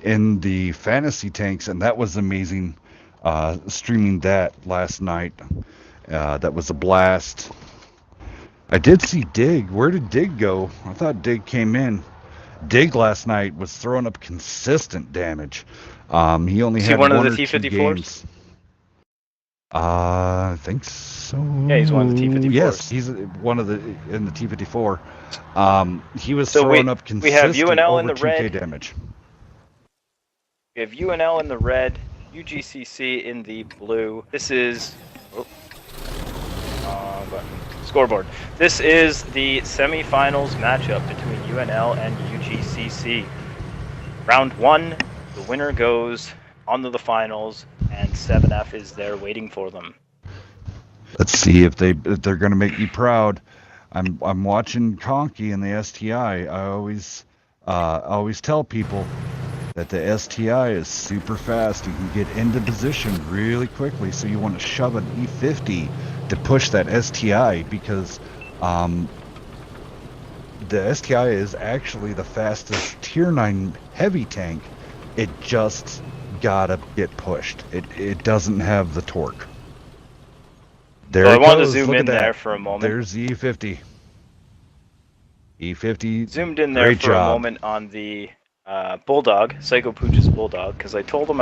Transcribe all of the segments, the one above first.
in the fantasy tanks, and that was amazing. Streaming that last night, that was a blast. I did see Dig. Where did Dig go? I thought Dig came in. Dig last night was throwing up consistent damage. He only Is he had one of one the or two T-54s? games. I think so. Yeah, he's one of the Yes, T-54s. he's one of the in the T-54. He was So throwing up we have consistent UNL in over the 2k red. damage. We have UNL in the red. UGCC in the blue. This is scoreboard. This is the semifinals matchup between UNL and UGCC. Round 1, the winner goes on to the finals, and 7F is there waiting for them. Let's see if they're going to make me proud. I'm watching Conky and the STI. I always tell people that the STI is super fast. You can get into position really quickly, so you want to shove an E50 to push that STI because the STI is actually the fastest Tier 9 heavy tank. It just gotta get pushed. It doesn't have the torque. There So I it wanted to goes. zoom Look in at that. there for a moment. There's the E50. E50. Zoomed in there Great for a job. moment on the Bulldog, Psycho Pooch's Bulldog, because I told him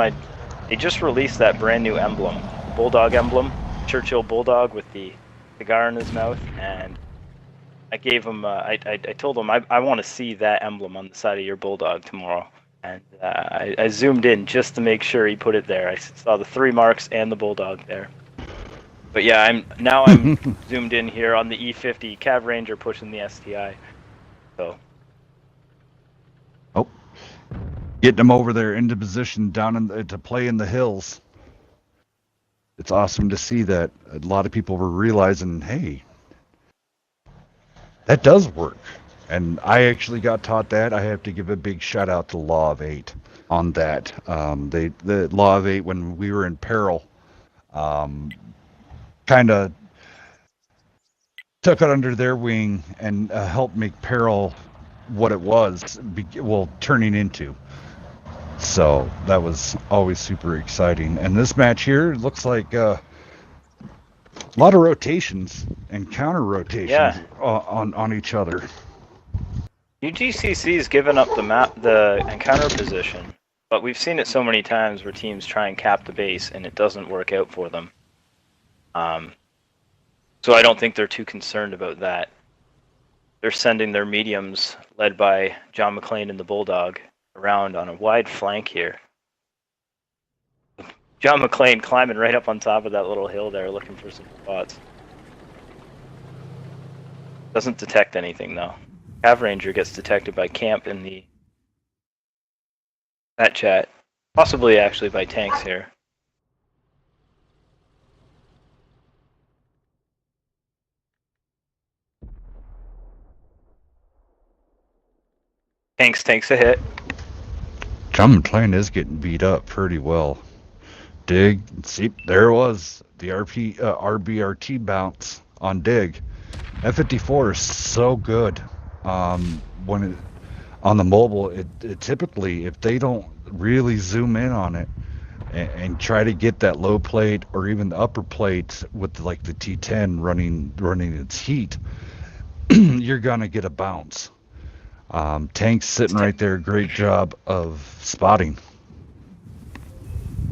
they just released that brand new emblem, Bulldog emblem, Churchill Bulldog with the cigar in his mouth, and I gave him, I told him I want to see that emblem on the side of your Bulldog tomorrow, and I zoomed in just to make sure he put it there. I saw the 3 marks and the Bulldog there. But yeah, I'm zoomed in here on the E50 Cav Ranger pushing the STI. So. Oh, getting them over there into position down to play in the hills. It's awesome to see that a lot of people were realizing, hey, that does work. And I actually got taught that. I have to give a big shout out to Law of 8 on that. The Law of 8, when we were in peril, kind of took it under their wing and helped make peril what it was, turning into. So that was always super exciting. And this match here looks like a lot of rotations and counter rotations on each other. UGCC's given up the encounter position, but we've seen it so many times where teams try and cap the base and it doesn't work out for them. So I don't think they're too concerned about that. They're sending their mediums, led by John McClane and the Bulldog, around on a wide flank here. John McClane climbing right up on top of that little hill there, looking for some spots. Doesn't detect anything though. Cav Ranger gets detected by Camp in that chat, possibly actually by tanks here. Tanks takes a hit. John McClane is getting beat up pretty well. Dig, see, there it was the RBRT bounce on Dig. F54 is so good. When it on the mobile, it typically, if they don't really zoom in on it and try to get that low plate or even the upper plate with like the T10 running its heat, you're gonna get a bounce. Tank's sitting right there. Great job of spotting.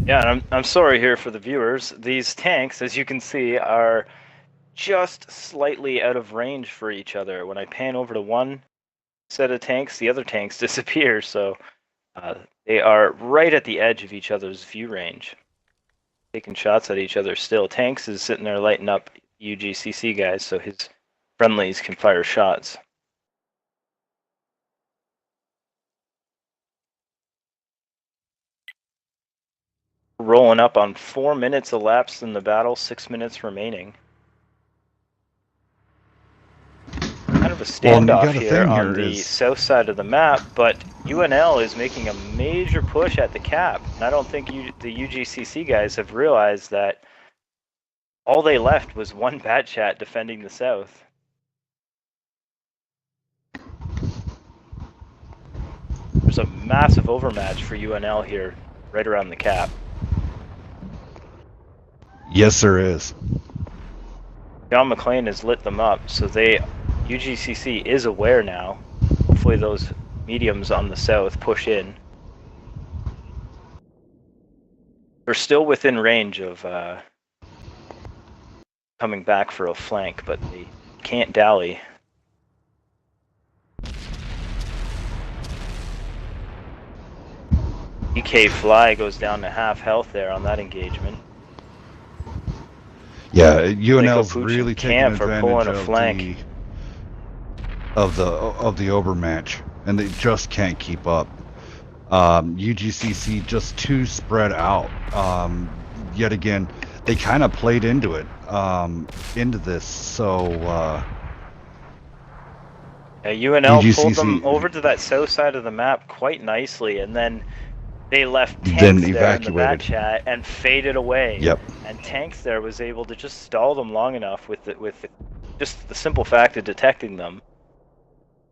Yeah, and I'm sorry here for the viewers. These tanks, as you can see, are just slightly out of range for each other. When I pan over to one set of tanks, the other tanks disappear. So they are right at the edge of each other's view range, taking shots at each other still. Tanks is sitting there lighting up UGCC guys, so his friendlies can fire shots. Rolling up on 4 minutes elapsed in the battle, 6 minutes remaining. Kind of a standoff here on the south side of the map, but UNL is making a major push at the cap. And I don't think the UGCC guys have realized that all they left was one bat chat defending the south. There's a massive overmatch for UNL here, right around the cap. Yes, there is. John McClane has lit them up, so UGCC is aware now. Hopefully those mediums on the south push in. They're still within range of coming back for a flank, but they can't dally. EK Fly goes down to half health there on that engagement. Yeah, UNL's really taking Camp are advantage pulling a flank. of the overmatch, and they just can't keep up. UGCC just too spread out. Yet again, they kind of played into it, into this. So UNL UGCC pulled them over to that south side of the map quite nicely, and then they left then Tanks there in the evacuated. back chat and faded away. Yep. And Tanks there was able to just stall them long enough with just the simple fact of detecting them.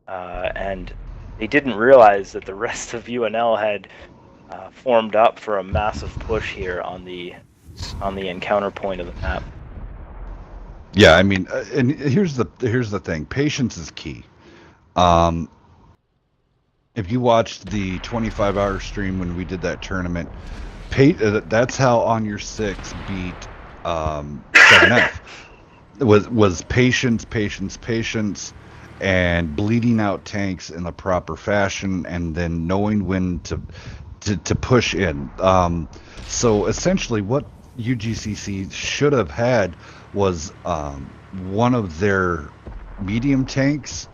And they didn't realize that the rest of UNL had formed up for a massive push here on the encounter point of the map. Yeah, I mean, and here's the thing: patience is key. If you watched the 25-hour stream when we did that tournament, that's how On Your 6 beat 7F. Was patience, and bleeding out tanks in the proper fashion, and then knowing when to push in. So essentially, what UGCC should have had was one of their medium tanks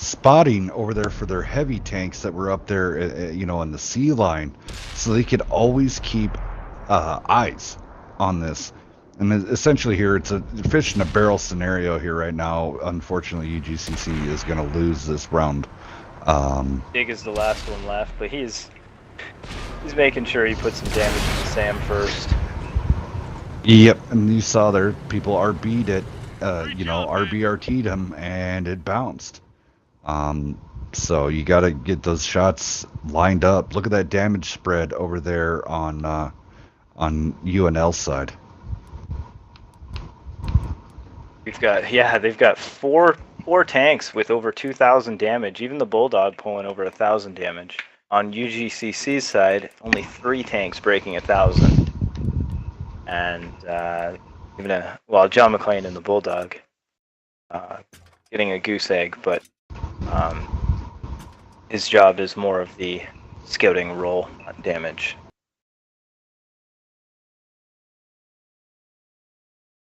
spotting over there for their heavy tanks that were up there, in the sea line, so they could always keep eyes on this. And essentially here, it's a fish in a barrel scenario here right now. Unfortunately, UGCC is going to lose this round. Dig is the last one left, but he's making sure he puts some damage to Sam first. Yep, and you saw there, people RB'd it, RBRT'd him, and it bounced. So you got to get those shots lined up. Look at that damage spread over there on UNL side. They've got four tanks with over 2,000 damage. Even the Bulldog pulling over 1,000 damage. On UGCC's side, only 3 tanks breaking 1,000, and John McClane and the Bulldog getting a goose egg, but his job is more of the scouting role, not damage.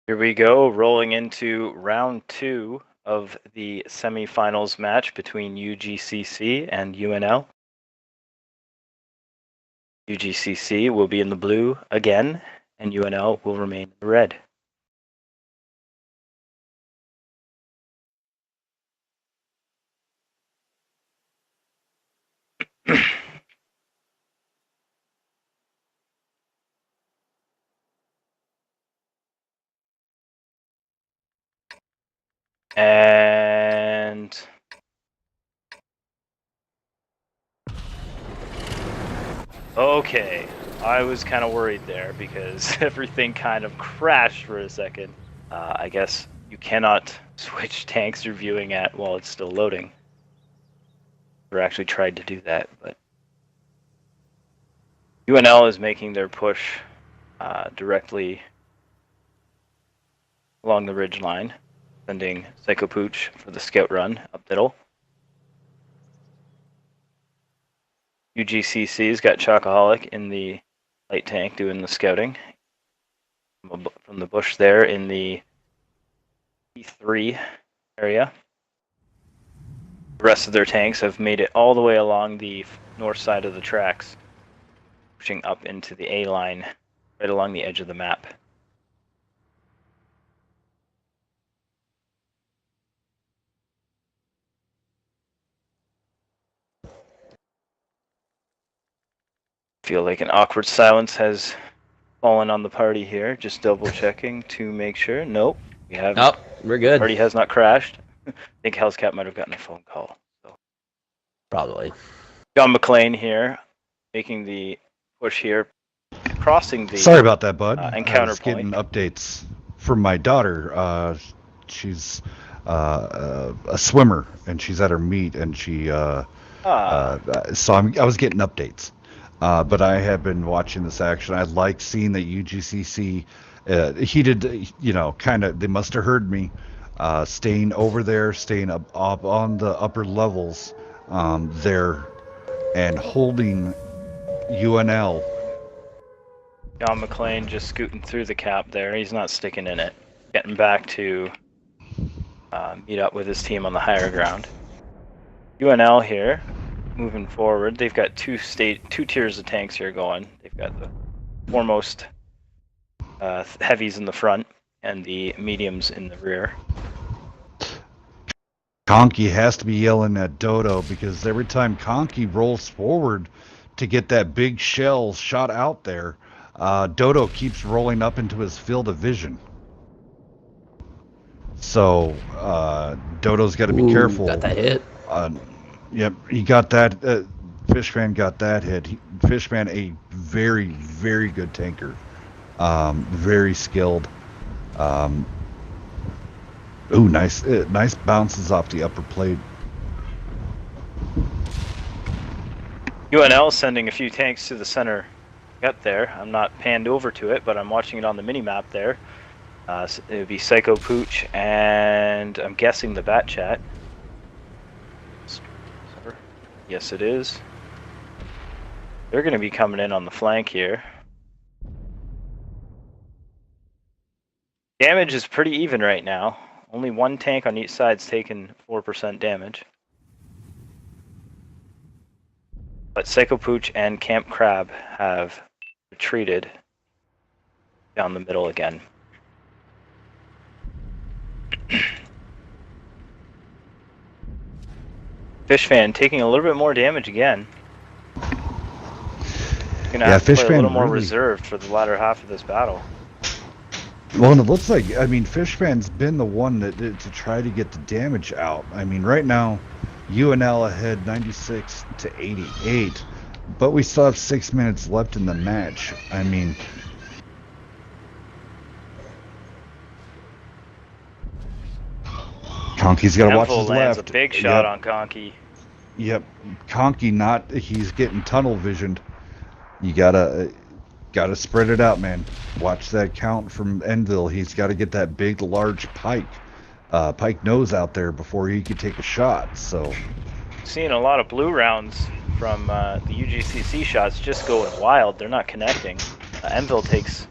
Here we go, rolling into round 2 of the semifinals match between UGCC and UNL. UGCC will be in the blue again, and UNL will remain in the red. And okay, I was kind of worried there because everything kind of crashed for a second. I guess you cannot switch tanks you're viewing at while it's still loading. We actually tried to do that, but UNL is making their push directly along the ridge line, sending Psycho Pooch for the scout run up middle. UGCC's got Chocoholic in the light tank doing the scouting from the bush there in the E3 area. The rest of their tanks have made it all the way along the north side of the tracks, pushing up into the A line right along the edge of the map. Feel like an awkward silence has fallen on the party here. Just double checking to make sure. Nope, we have. Nope, we're good. Party has not crashed. I think Hell's Cat might have gotten a phone call. So. Probably. John McClane here, making the push here, crossing the. Sorry about that, bud. Encounter I was getting point. updates from my daughter. She's a swimmer, and she's at her meet, and she. So I was getting updates. But I have been watching this action. I like seeing that UGCC. He did, kind of. They must have heard me. Staying over there, staying up on the upper levels, there, and holding UNL. John McClane just scooting through the cap there. He's not sticking in it. Getting back to meet up with his team on the higher ground. UNL here, moving forward. They've got two tiers of tanks here going. They've got the foremost heavies in the front and the mediums in the rear. Conky has to be yelling at Dodo because every time Conky rolls forward to get that big shell shot out there, Dodo keeps rolling up into his field of vision. So Dodo's got to be careful. Got that hit. Yep, he got that. Fishman got that hit. Fishman, a very, very good tanker. Very skilled. Ooh, nice bounces off the upper plate. UNL sending a few tanks to the center gut there. I'm not panned over to it, but I'm watching it on the mini-map there. It would be Psycho Pooch and I'm guessing the Bat Chat. Yes, it is. They're going to be coming in on the flank here. Damage is pretty even right now. Only one tank on each side's taken 4% damage. But Psycho Pooch and Camp Crab have retreated down the middle again. Fishfan taking a little bit more damage again. Gonna have to play a little more reserved for the latter half of this battle. Well, and it looks like, Fishman's been the one to try to get the damage out. Right now, UNL ahead 96 to 88, but we still have 6 minutes left in the match. Conky's got to watch his lands left. A big shot on Conky. Yep, Conky he's getting tunnel visioned. You gotta spread it out, man. Watch that count from Enville. He's got to get that big, large pike nose out there before he could take a shot. So, seeing a lot of blue rounds from the UGCC shots just going wild. They're not connecting. Enville takes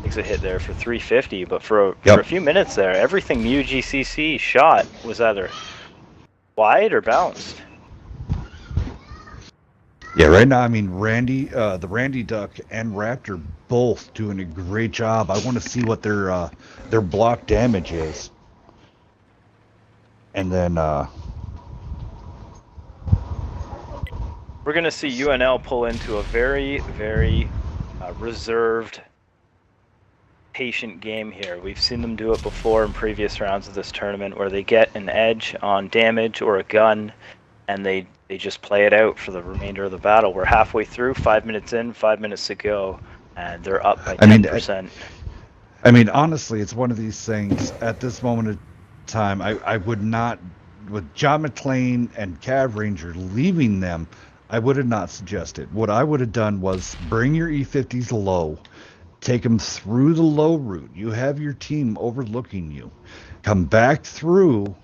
a hit there for 350, but for a few minutes there, everything the UGCC shot was either wide or bounced. Yeah, right now, Randy, the Randy Duck and Raptor both doing a great job. I want to see what their block damage is. And then we're going to see UNL pull into a very, very reserved, patient game here. We've seen them do it before in previous rounds of this tournament where they get an edge on damage or a gun and they just play it out for the remainder of the battle. We're halfway through, 5 minutes in, 5 minutes to go, and they're up by 10%. Honestly, it's one of these things, at this moment of time, I would not, with John McClane and Cav Ranger leaving them, I would have not suggested. What I would have done was bring your E50s low, take them through the low route. You have your team overlooking you. Come back through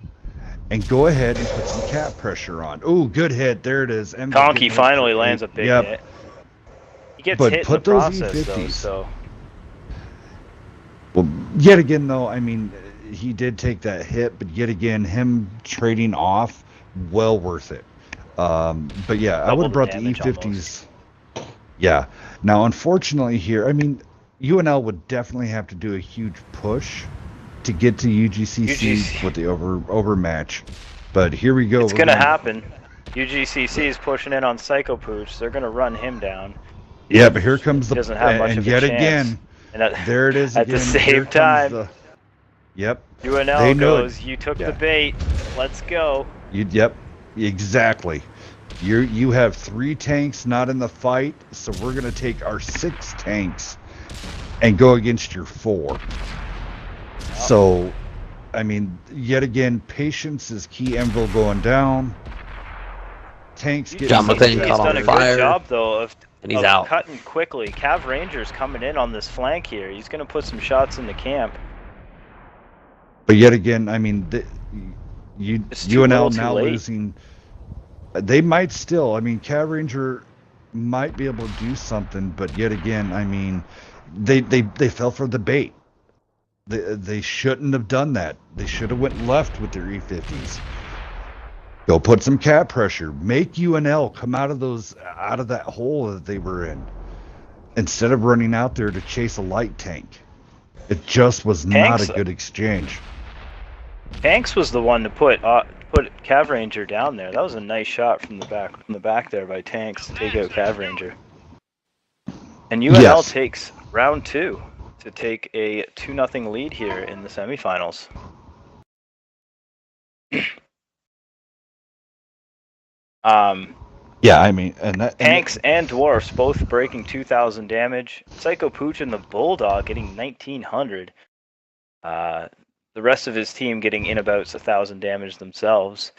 and go ahead and put some cap pressure on. Oh, good hit. There it is. Conky finally lands a big hit. He gets hit in the process, though, so... Well, yet again, though, he did take that hit, but yet again, him trading off, well worth it. But yeah, I would have brought the E50s. Almost. Yeah. Now, unfortunately here, UNL would definitely have to do a huge push to get to UGCC with the overmatch. But here we go. It's going to happen. UGCC is pushing in on Psycho Pooch. They're going to run him down. Yeah, but here comes the... He doesn't have much of a chance. Again, there it is at again. The same time. Yep. UNL goes, you took the bait. Let's go. Yep, exactly. You have 3 tanks not in the fight, so we're gonna take our 6 tanks and go against your 4. So, I mean, yet again, patience is key. Envil going down. Tanks getting John McClane UGCC caught has done on a fire, good job though and he's of out. cutting quickly. Cav Ranger's coming in on this flank here. He's going to put some shots in the camp. But yet again, I mean, It's too little, UNL too now late. losing. They might still. I mean, Cav Ranger might be able to do something, but yet again, I mean, they fell for the bait. They shouldn't have done that. They should have went left with their E50s. Go put some cap pressure. Make UNL come out of that hole that they were in, instead of running out there to chase a light tank. It just was not a good exchange. Tanks was the one to put Cav Ranger down there. That was a nice shot from the back there by Tanks to take out Cav Ranger. And UNL takes round 2 to take a 2-0 lead here in the semifinals. Yeah, I mean, Tanks and Dwarfs both breaking 2,000 damage. Psycho Pooch and the Bulldog getting 1,900. The rest of his team getting in about 1,000 damage themselves.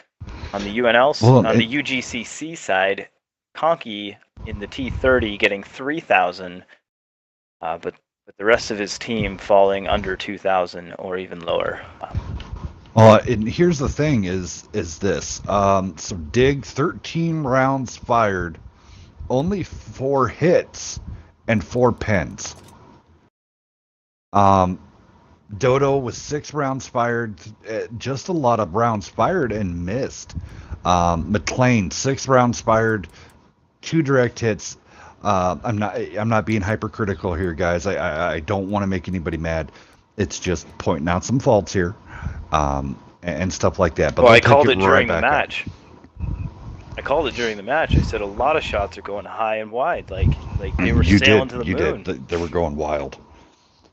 On the on the UGCC side, Conky in the T30 getting 3,000, but the rest of his team falling under 2,000 or even lower. And here's the thing: is this? So Dig 13 rounds fired, only 4 hits, and 4 pens. Dodo was 6 rounds fired, just a lot of rounds fired and missed. McClane 6 rounds fired, 2 direct hits. I'm not being hypercritical here, guys. I don't want to make anybody mad. It's just pointing out some faults here, and stuff like that. But well, I called it during the match. I called it during the match. I said a lot of shots are going high and wide, like they were sailing to the moon. They were going wild.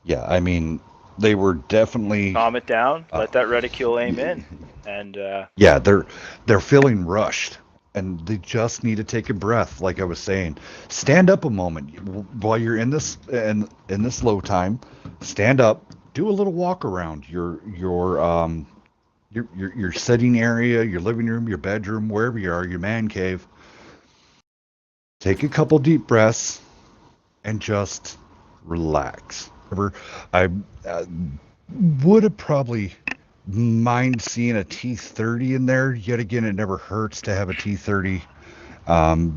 Yeah, I mean, they were definitely calm it down, let that reticule aim in, and yeah, they're feeling rushed, and they just need to take a breath. Like I was saying, stand up a moment while you're in this low time. Stand up, do a little walk around your sitting area, your living room, your bedroom, wherever you are, your man cave. Take a couple deep breaths and just relax. I would have probably mind seeing a T30 in there. Yet again, it never hurts to have a T30,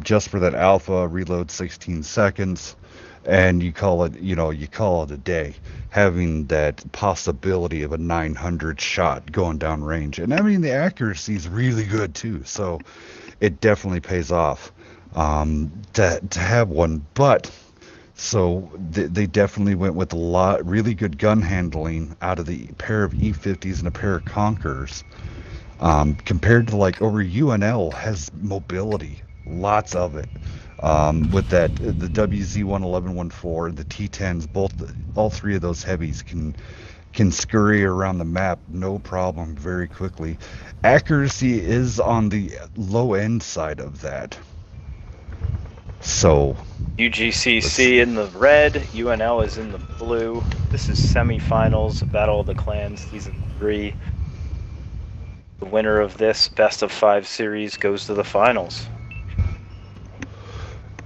just for that alpha reload 16 seconds, and you call it a day, having that possibility of a 900 shot going down range. And I mean, the accuracy is really good too, so it definitely pays off to have one. But so they definitely went with really good gun handling out of the pair of E50s and a pair of Conquerors, compared to like over UNL has mobility, lots of it, with the WZ-111-14, the T10s, all 3 of those heavies can scurry around the map no problem very quickly. Accuracy is on the low end side of that. So UGCC in the red, UNL is in the blue. This is semifinals, Battle of the Clans, season 3. The winner of this best of 5 series goes to the finals.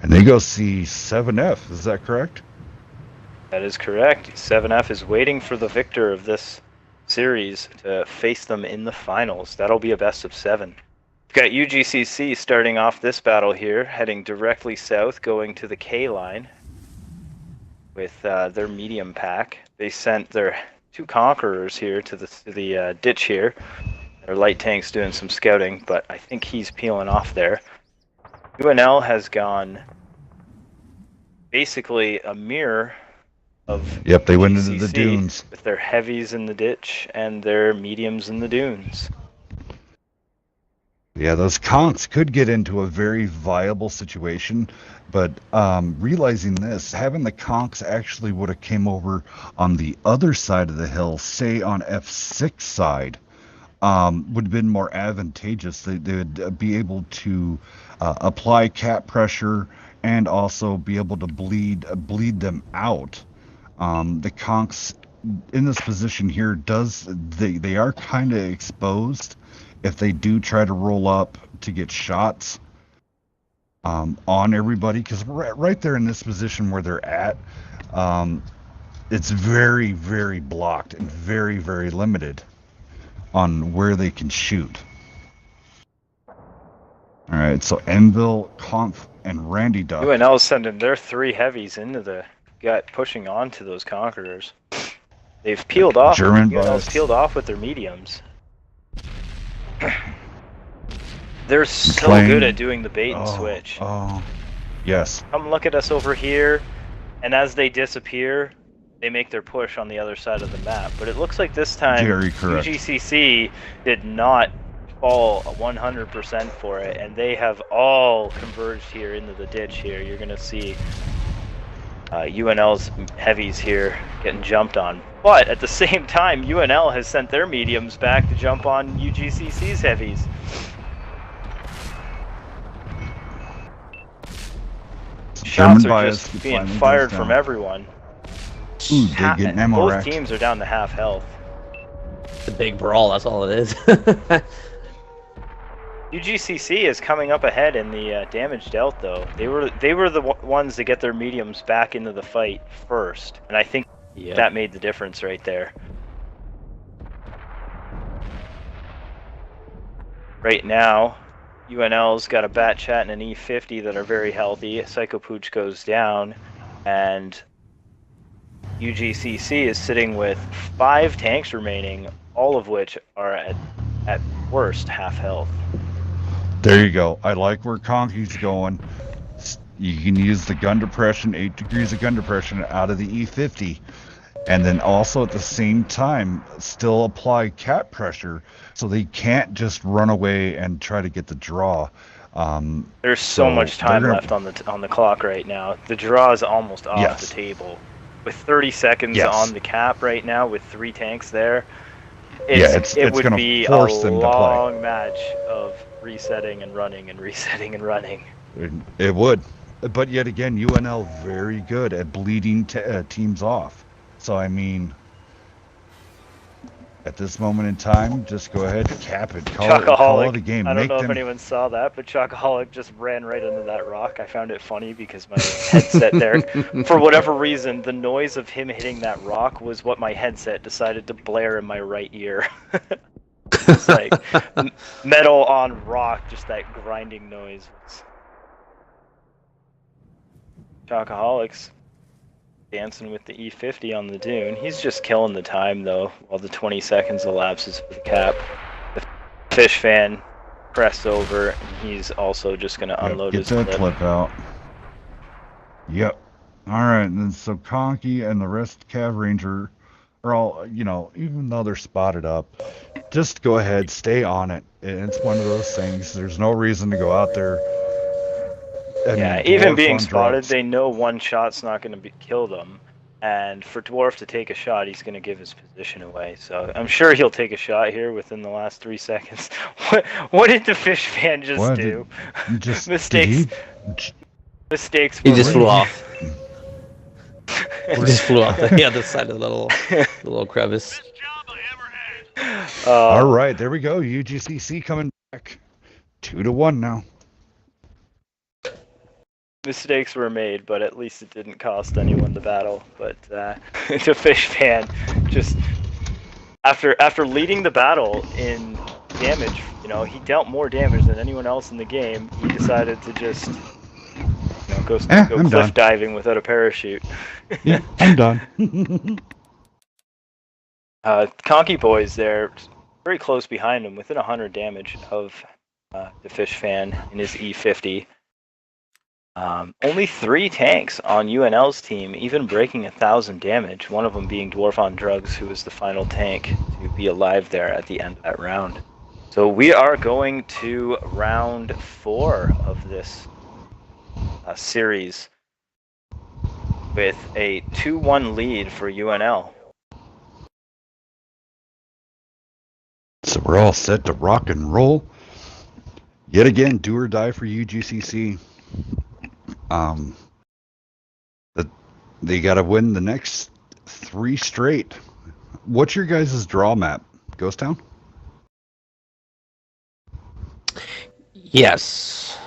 And they go see 7F, is that correct? That is correct. 7F is waiting for the victor of this series to face them in the finals. That'll be a best of 7. We've got UGCC starting off this battle here, heading directly south, going to the K line with their medium pack. They sent their 2 Conquerors here to the ditch here. Their light tank's doing some scouting, but I think he's peeling off there. UNL has gone basically a mirror of Yep, they went into the dunes with their heavies in the ditch and their mediums in the dunes. Yeah, those conks could get into a very viable situation, but realizing this, having the conks actually would have came over on the other side of the hill, say on F6 side, would have been more advantageous. They would be able to apply cap pressure and also be able to bleed them out. The conks in this position here they are kind of exposed if they do try to roll up to get shots on everybody, because right there in this position where they're at, it's very, very blocked and very, very limited on where they can shoot. All right, so Enville, Conf, and Randy Duck. UNL is sending their 3 heavies into the gut, pushing on to those Conquerors. They've peeled off. UNL's peeled off with their mediums. They're so good at doing the bait and switch. Oh, yes. Come look at us over here, and as they disappear, they make their push on the other side of the map. But it looks like this time UGCC did not fall 100% for it, and they have all converged here into the ditch here. You're going to see UNL's heavies here getting jumped on. But at the same time, UNL has sent their mediums back to jump on UGCC's heavies. Shots are just being fired from everyone. Ooh, getting ammo both racked. teams are down to half health. It's a big brawl, that's all it is. UGCC is coming up ahead in the damage dealt, though. They were the ones to get their mediums back into the fight first, and I think that made the difference right there. Right now, UNL's got a Bat Chat and an E50 that are very healthy. Psycho Pooch goes down, and UGCC is sitting with 5 tanks remaining, all of which are at worst half health. There you go. I like where Conky's going. You can use the gun depression, 8 degrees of gun depression out of the E50. And then also at the same time, still apply cap pressure so they can't just run away and try to get the draw. There's so much time left on the clock right now. The draw is almost off the table. With 30 seconds on the cap right now, with 3 tanks there, it would be a long match of resetting and running and resetting and running. It would. But yet again, UNL very good at bleeding teams off. So, I mean, at this moment in time, just go ahead, cap it, call it a game. I don't know if anyone saw that, but Chocoholic just ran right into that rock. I found it funny because my headset there, for whatever reason, the noise of him hitting that rock was what my headset decided to blare in my right ear. It's like metal on rock, just that grinding noise. Chocoholics dancing with the E50 on the dune. He's just killing the time though, while the 20 seconds elapses for the cap. The fish fan pressed over, and he's also just going to unload his clip. Get that clip out. Yep. Alright, and then so Conky and the rest Cav Ranger are all, you know, even though they're spotted up, just go ahead, stay on it. It's one of those things. There's no reason to go out there. Yeah, even being spotted, they know one shot's not going to kill them. And for Dwarf to take a shot, he's going to give his position away. So I'm sure he'll take a shot here within the last 3 seconds. What did the fish fan just do? Mistakes. Mistakes. He just flew off. He just flew off the other side of the little crevice. All right, there we go. UGCC coming back 2-1 now. Mistakes were made, but at least it didn't cost anyone the battle. But the fish fan just after leading the battle in damage, you know, he dealt more damage than anyone else in the game. He decided to just go cliff diving without a parachute. Yeah, I'm done. Conky boys there, very close behind him, within 100 damage of the fish fan in his E50. Only 3 tanks on UNL's team, even breaking 1,000 damage, one of them being Dwarf on Drugs, who was the final tank to be alive there at the end of that round. So we are going to round 4 of this series with a 2-1 lead for UNL. So we're all set to rock and roll. Yet again, do or die for UGCC. They got to win the next 3 straight. What's your guys' draw map? Ghost Town? Yes.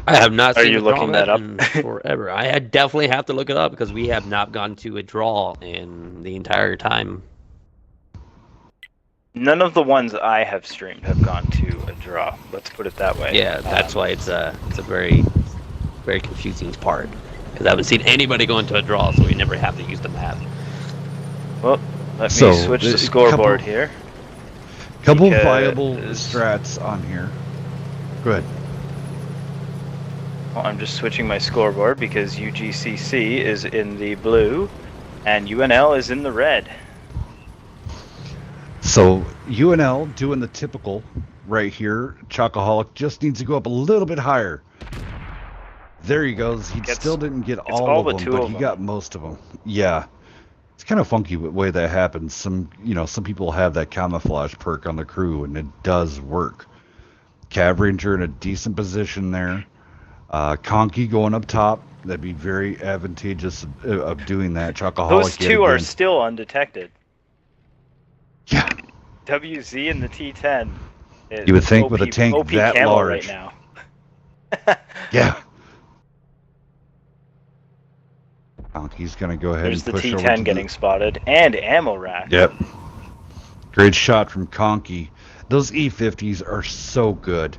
I have not Are seen you the draw looking that map up? in forever. I definitely have to look it up because we have not gone to a draw in the entire time. None of the ones I have streamed have gone to a draw. Let's put it that way. Yeah, that's why it's a very, very confusing part. Because I haven't seen anybody go into a draw, so we never have to use the map. Well, let me switch the scoreboard here. Couple viable strats on here. Go ahead. Well, I'm just switching my scoreboard because UGCC is in the blue and UNL is in the red. So UNL doing the typical right here. Chocoholic just needs to go up a little bit higher. There he goes. He still didn't get all of them, but he got most of them. Yeah. It's kind of funky the way that happens. Some people have that camouflage perk on the crew, and it does work. Cav Ranger in a decent position there. Conky going up top. That'd be very advantageous of doing that. Chocoholic. Those two are still undetected. Yeah. WZ and the T10. You would think with a tank OP that camo large. Right now. Yeah. Conky's going to go ahead and push over. There's the T10 getting spotted and ammo rack. Yep. Great shot from Conky. Those E50s are so good.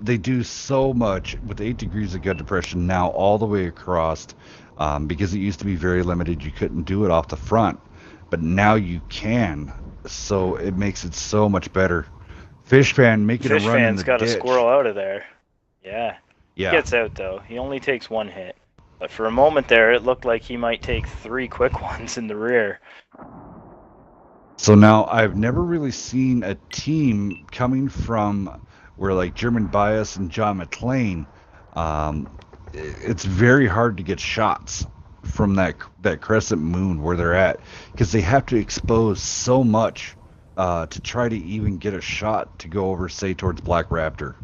They do so much with 8 degrees of gut depression now all the way across, because it used to be very limited. You couldn't do it off the front, but now you can. So it makes it so much better. Fishfan making a run in the ditch. Fishfan's got a squirrel out of there. Yeah. Yeah. He gets out though. He only takes 1 hit. But for a moment there, it looked like he might take 3 quick ones in the rear. So now I've never really seen a team coming from where like German Bias and John McClane, it's very hard to get shots from that crescent moon where they're at, because they have to expose so much to try to even get a shot to go over, say, towards Black Raptor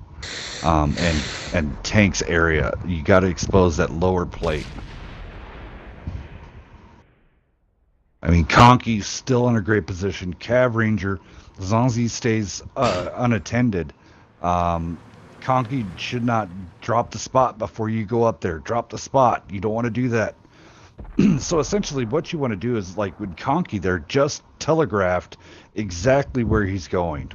and Tank's area. You got to expose that lower plate. I mean, Conky's still in a great position. Cav Ranger, as long as he stays unattended, Conky should not drop the spot before you go up there. Drop the spot. You don't want to do that. So essentially what you want to do is, like with Conky there, just telegraphed exactly where he's going.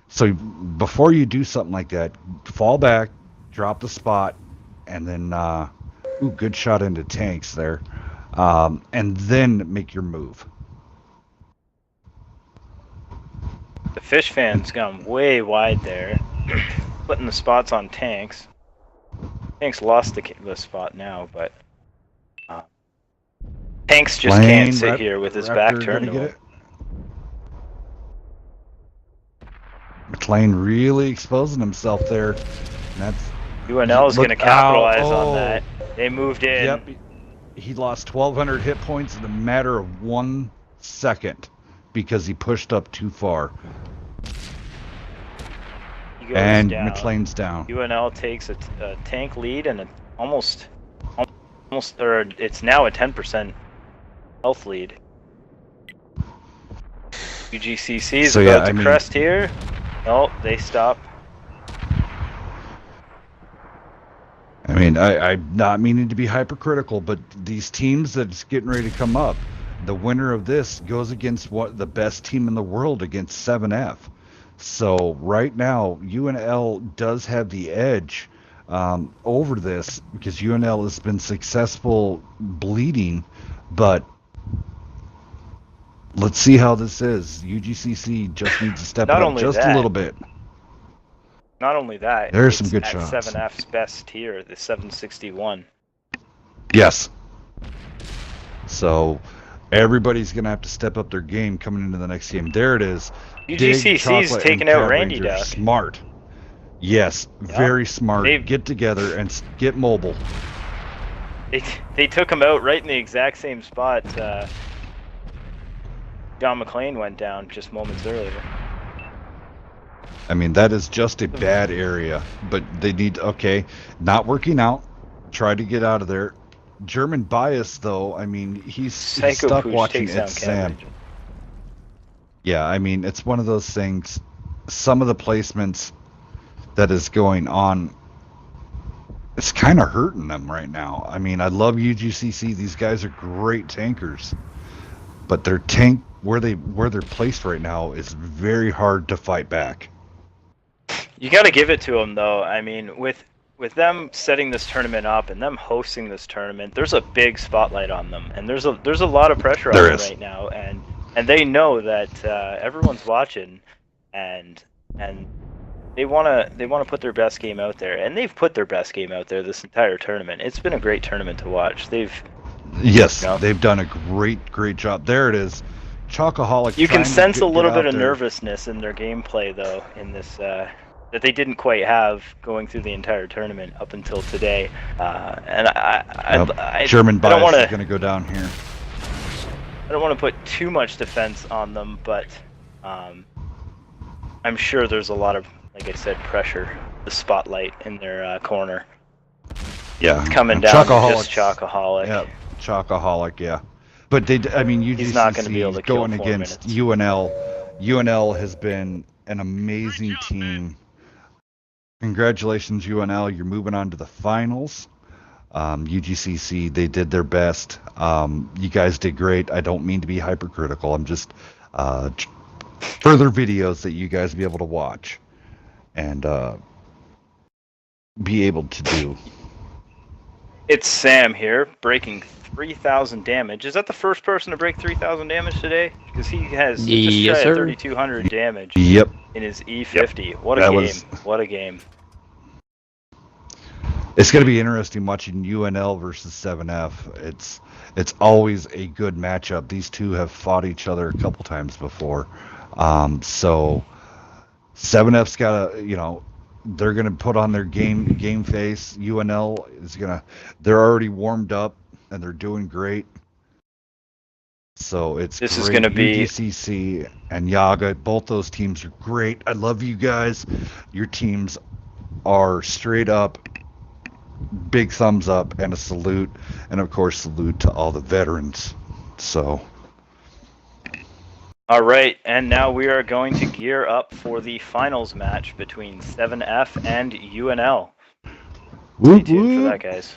So before you do something like that, fall back, drop the spot, and then good shot into Tanks there. And then make your move. The Fishfan's gone way wide there, putting the spots on Tanks. Tanks lost the spot now, but Tanks just can't sit here with his back turned to him. McClane really exposing himself there. And that's UNL is going to capitalize on that. They moved in. Yep. He lost 1,200 hit points in a matter of 1 second because he pushed up too far. And down. McClane's down. UNL takes a tank lead and almost, or it's now a 10% health lead. UGCC is about to crest here. No, they stop. I mean, I'm not meaning to be hypercritical, but these teams that's getting ready to come up, the winner of this goes against the best team in the world, against 7F. So right now, UNL does have the edge over this because UNL has been successful bleeding, but let's see how this is. UGCC just needs to step it up just a little bit. Not only that, there's some good shots. 7F's best tier, the 761. Yes. So everybody's going to have to step up their game coming into the next game. There it is. UGCC's taking out Randy Duck. Smart. Yes, very smart. Get together and get mobile. They took him out right in the exact same spot John McClane went down just moments earlier. I mean, that is just a bad area, but they need, okay, not working out. Try to get out of there. German bias, though, I mean, he's stuck watching It's Sam. Yeah, I mean, it's one of those things. Some of the placements that is going on, it's kind of hurting them right now. I mean, I love UGCC. These guys are great tankers, but their tank where they're placed right now is very hard to fight back. You got to give it to them, though. I mean, with them setting this tournament up and them hosting this tournament, there's a big spotlight on them, and there's a lot of pressure on them right now, and they know that everyone's watching, and they want to put their best game out there, and they've put their best game out there this entire tournament. It's been a great tournament to watch. They've done a great job. There it is, Chocoholic. You can sense a little bit of nervousness in their gameplay, though, in this. That they didn't quite have going through the entire tournament up until today, and German bias is going to go down here. I don't want to put too much defense on them, but I'm sure there's a lot of, like I said, pressure, the spotlight in their corner. Yeah, it's coming down to just Chocoholic. Yeah, Chocoholic. Yeah, but UGCC he's not going to be able to going against UNL. UNL has been an amazing team. Congratulations, UNL. You're moving on to the finals. UGCC, they did their best. You guys did great. I don't mean to be hypercritical. I'm just further videos that you guys be able to watch and be able to do. It's Sam here, breaking 3,000 damage. Is that the first person to break 3,000 damage today? Because he has just 3,200 damage. Yep. In his E50. Yep. What a game. What a game. It's going to be interesting watching UNL versus 7F. It's always a good matchup. These two have fought each other a couple times before. So 7F's got to, they're going to put on their game face. UNL is they're already warmed up and they're doing great. So this is going to be UGCC and Yaga. Both those teams are great. I love you guys. Your teams are straight up big thumbs up and a salute, and of course salute to all the veterans. So all right, and now we are going to gear up for the finals match between 7F and UNL. Stay tuned for that, guys.